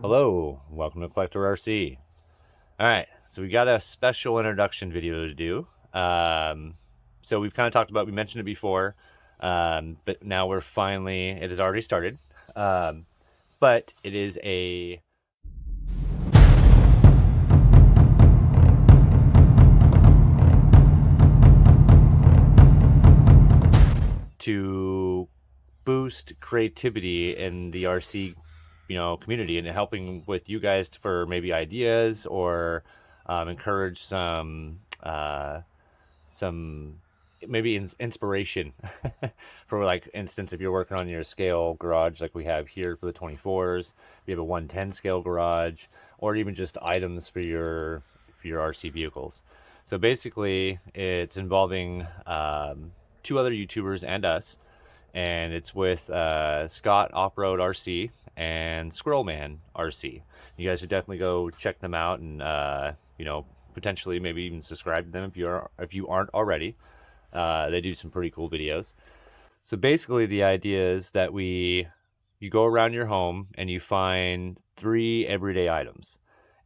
Hello, welcome to Collector RC. Alright, so we got a special introduction video to do. So we've kind of talked about, we mentioned it before, but now we're finally, it has already started. But it is a to boost creativity in the RC community, and helping with you guys for maybe ideas or encourage some maybe inspiration for, like, instance, if you're working on your scale garage like we have here for the 24s, if you have a 110 scale garage, or even just items for your RC vehicles. So basically it's involving 2 other YouTubers and us, and it's with ScottOffRoadRC and Squirrelman RC. You guys should definitely go check them out, and potentially maybe even subscribe to them if you aren't already. They do some pretty cool videos. So basically the idea is that you go around your home and you find 3 everyday items,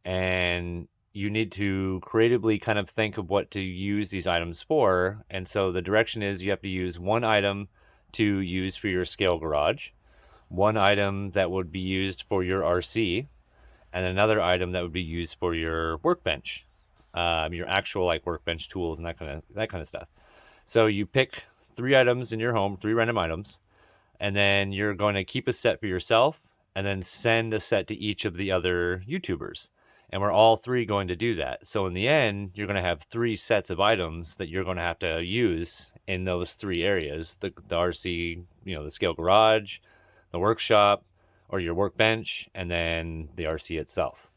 and you need to creatively kind of think of what to use these items for. And so the direction is you have to use 1 item to use for your scale garage, 1 item that would be used for your RC, and another item that would be used for your workbench, your actual like workbench tools and that kind of stuff. So you pick 3 items in your home, 3 random items, and then you're going to keep a set for yourself and then send a set to each of the other YouTubers. And we're all 3 going to do that. So in the end, you're going to have 3 sets of items that you're going to have to use in those 3 areas: the RC, the scale garage, the workshop, or your workbench, and then the RC itself.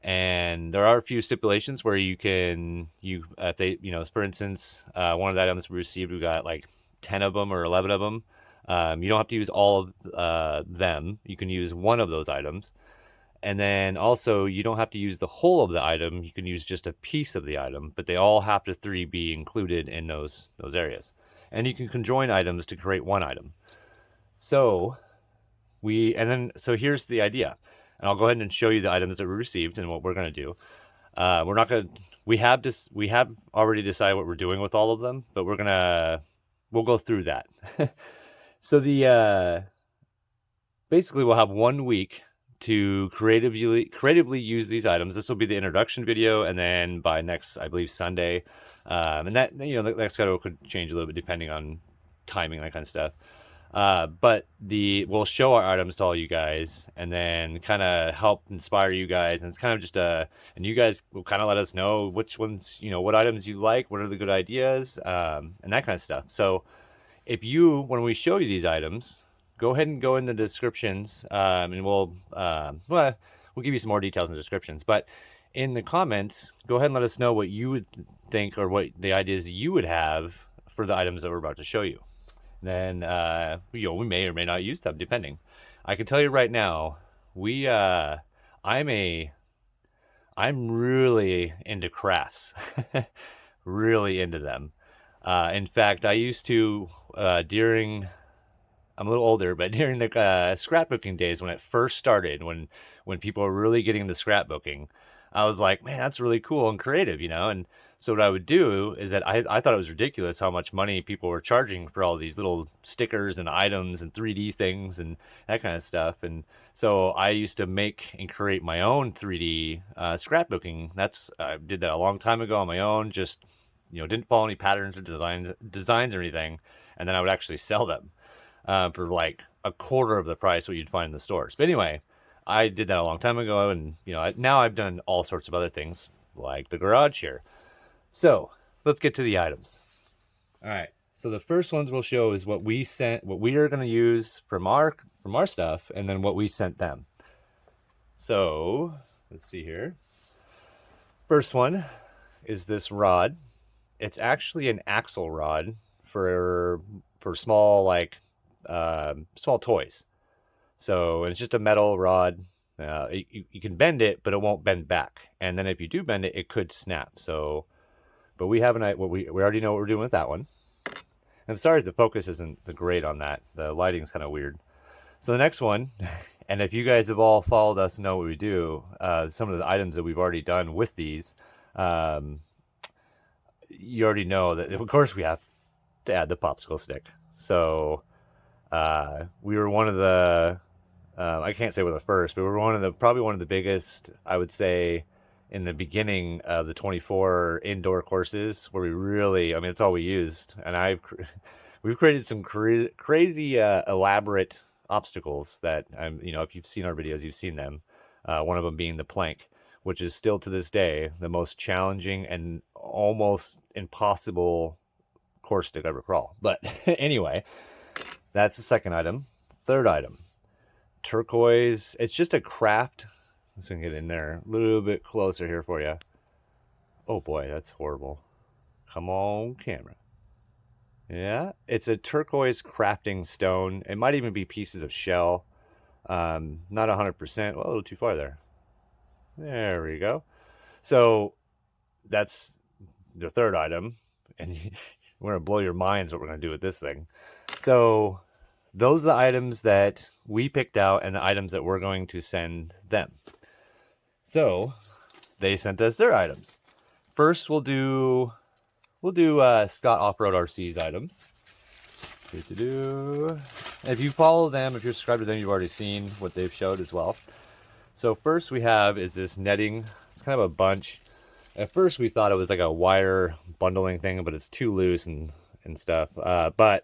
And there are a few stipulations where if they, for instance, one of the items we received, we got like 10 of them or 11 of them. You don't have to use all of them. You can use one of those items. And then also, you don't have to use the whole of the item. You can use just a piece of the item, but they all have to 3 be included in those areas. And you can conjoin items to create 1 item. So here's the idea. And I'll go ahead and show you the items that we received and what we're going to do. We have already decided what we're doing with all of them, but we'll go through that. So basically we'll have 1 week to creatively use these items. This will be the introduction video, and then by next, I believe, Sunday, and that that schedule could change a little bit depending on timing, that kind of stuff. But we'll show our items to all you guys, and then kind of help inspire you guys. And it's kind of just and you guys will kind of let us know which ones, what items you like, what are the good ideas, and that kind of stuff. So when we show you these items, go ahead and go in the descriptions, and we'll give you some more details in the descriptions. But in the comments, go ahead and let us know what you would think, or what the ideas you would have for the items that we're about to show you. Then we may or may not use them, depending. I can tell you right now, I'm really into crafts, really into them. In fact, I used to I'm a little older, but during the scrapbooking days, when it first started, when people were really getting into scrapbooking, I was like, man, that's really cool and creative, And so what I would do is that I thought it was ridiculous how much money people were charging for all these little stickers and items and 3D things and that kind of stuff. And so I used to make and create my own 3D scrapbooking. I did that a long time ago on my own, just, didn't follow any patterns or designs or anything. And then I would actually sell them for like a quarter of the price what you'd find in the stores. But anyway, I did that a long time ago, and now I've done all sorts of other things like the garage here. So let's get to the items. All right. So the first ones we'll show is what we are going to use from our stuff, and then what we sent them. So let's see here. First one is this rod. It's actually an axle rod for small small toys. So it's just a metal rod. You can bend it, but it won't bend back. And then if you do bend it, it could snap. So, but we already know what we're doing with that one. I'm sorry if the focus isn't the great on that. The lighting's kind of weird. So the next one, and if you guys have all followed us and know what we do, some of the items that we've already done with these, you already know that, of course, we have to add the popsicle stick. So we were one of the, I can't say we're the first, but we're probably one of the biggest, I would say, in the beginning of the 24 indoor courses where we really, I mean, it's all we used. And we've created some crazy, elaborate obstacles that, if you've seen our videos, you've seen them. One of them being the plank, which is still to this day the most challenging and almost impossible course to ever crawl. But anyway, that's the second item. Third item, Turquoise. It's just a craft. Let's get in there a little bit closer here for you. Oh boy, that's horrible. Come on, camera. Yeah, it's a turquoise crafting stone. It might even be pieces of shell. Not 100%. Well, a little too far there. There we go. So that's the third item. And we're going to blow your minds what we're going to do with this thing. So those are the items that we picked out and the items that we're going to send them. So they sent us their items. First, we'll do Scott Off-Road.RC's items. If you follow them, if you're subscribed to them, you've already seen what they've showed as well. So first we have is this netting. It's kind of a bunch. At first we thought it was like a wire bundling thing, but it's too loose and stuff. But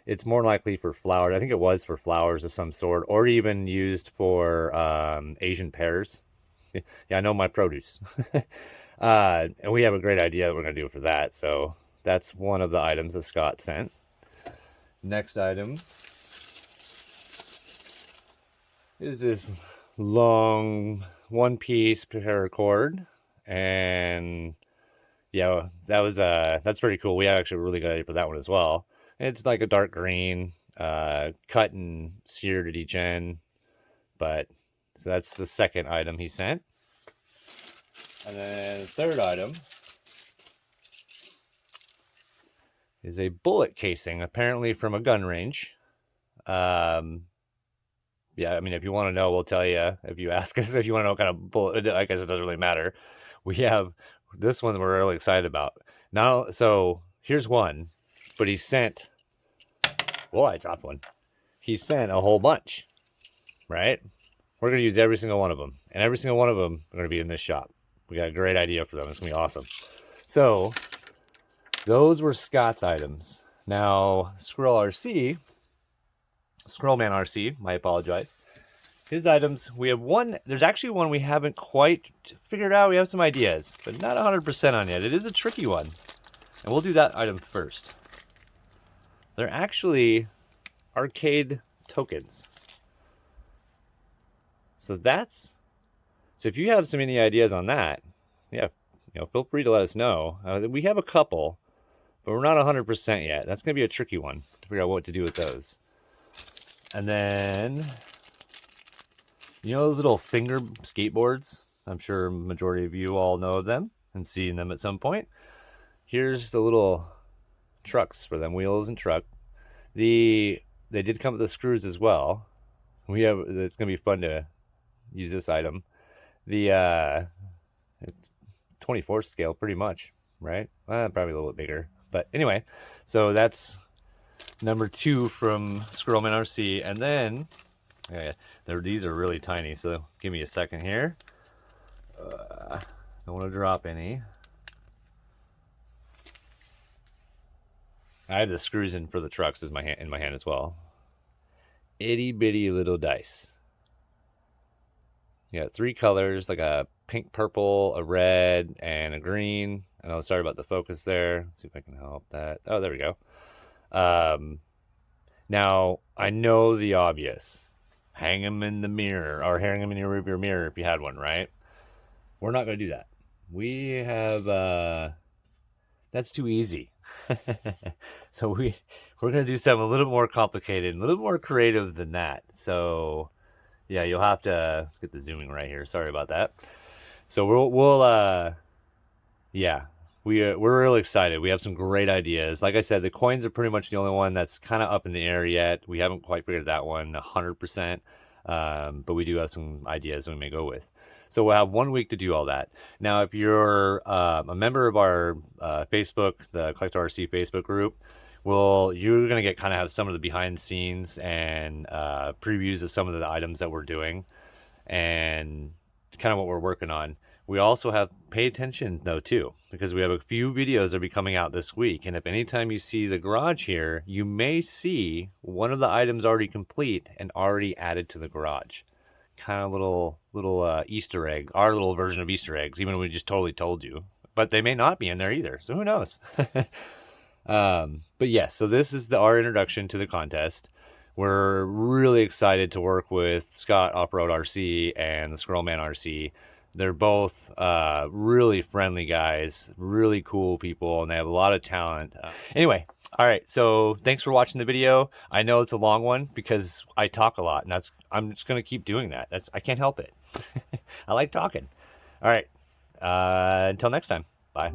it's more likely for flowers. I think it was for flowers of some sort, or even used for Asian pears. Yeah, I know my produce. And we have a great idea that we're going to do for that. So that's one of the items that Scott sent. Next item is this long one-piece paracord. And yeah, that's pretty cool. We have actually a really good idea for that one as well. It's like a dark green, cut and seared at each end. But so that's the second item he sent. And then the third item is a bullet casing, apparently from a gun range. Yeah, I mean, if you want to know, we'll tell you. If you ask us, if you want to know what kind of bullet, I guess it doesn't really matter. We have this one that we're really excited about. Now, so here's one, but he sent, whoa, I dropped one. He sent a whole bunch, right? We're going to use every single one of them. And every single one of them are going to be in this shop. We got a great idea for them. It's going to be awesome. So those were Scott's items. Now, Squirrelman RC, I apologize. His items, we have one. There's actually one we haven't quite figured out. We have some ideas, but not 100% on yet. It is a tricky one. And we'll do that item first. They're actually arcade tokens. So if you have any ideas on that, yeah, feel free to let us know. We have a couple, but we're not 100% yet. That's going to be a tricky one to figure out what to do with those. And then, those little finger skateboards? I'm sure majority of you all know of them and seen them at some point. Here's the little trucks for them, wheels and truck. They did come with the screws as well. It's going to be fun to use this item. The 24 scale, pretty much, right? Probably a little bit bigger, but anyway. So that's number 2 from Squirrelman RC, and then these are really tiny. So give me a second here. Don't want to drop any. I have the screws in for the trucks in my hand as well. Itty bitty little dice. You got 3 colors, like a pink, purple, a red, and a green. I know, sorry about the focus there. Let's see if I can help that. Oh, there we go. Now, I know the obvious. Hang them in the mirror, or hang them in your rearview mirror if you had one, right? We're not going to do that. We have, that's too easy. So we're going to do something a little more complicated, a little more creative than that. So yeah, you'll have to, let's get the zooming right here. Sorry about that. So we'll we're really excited. We have some great ideas. Like I said, the coins are pretty much the only one that's kind of up in the air yet. We haven't quite figured that one 100%, but we do have some ideas that we may go with. So we'll have 1 week to do all that. Now, if you're a member of our Facebook, the Collector RC Facebook group, well, you're gonna get kind of have some of the behind the scenes and previews of some of the items that we're doing and kind of what we're working on. We also have pay attention though too, because we have a few videos that will be coming out this week. And if anytime you see the garage here, you may see one of the items already complete and already added to the garage. Kind of little Easter egg, our little version of Easter eggs, even when we just totally told you. But they may not be in there either, so who knows? But yes, so this is our introduction to the contest. We're really excited to work with ScottOffRoadRC and the Squirrelman RC. They're both really friendly guys, really cool people, and they have a lot of talent. Anyway, all right, so thanks for watching the video. I know it's a long one because I talk a lot, and I'm just going to keep doing that. I can't help it. I like talking. All right, until next time, bye.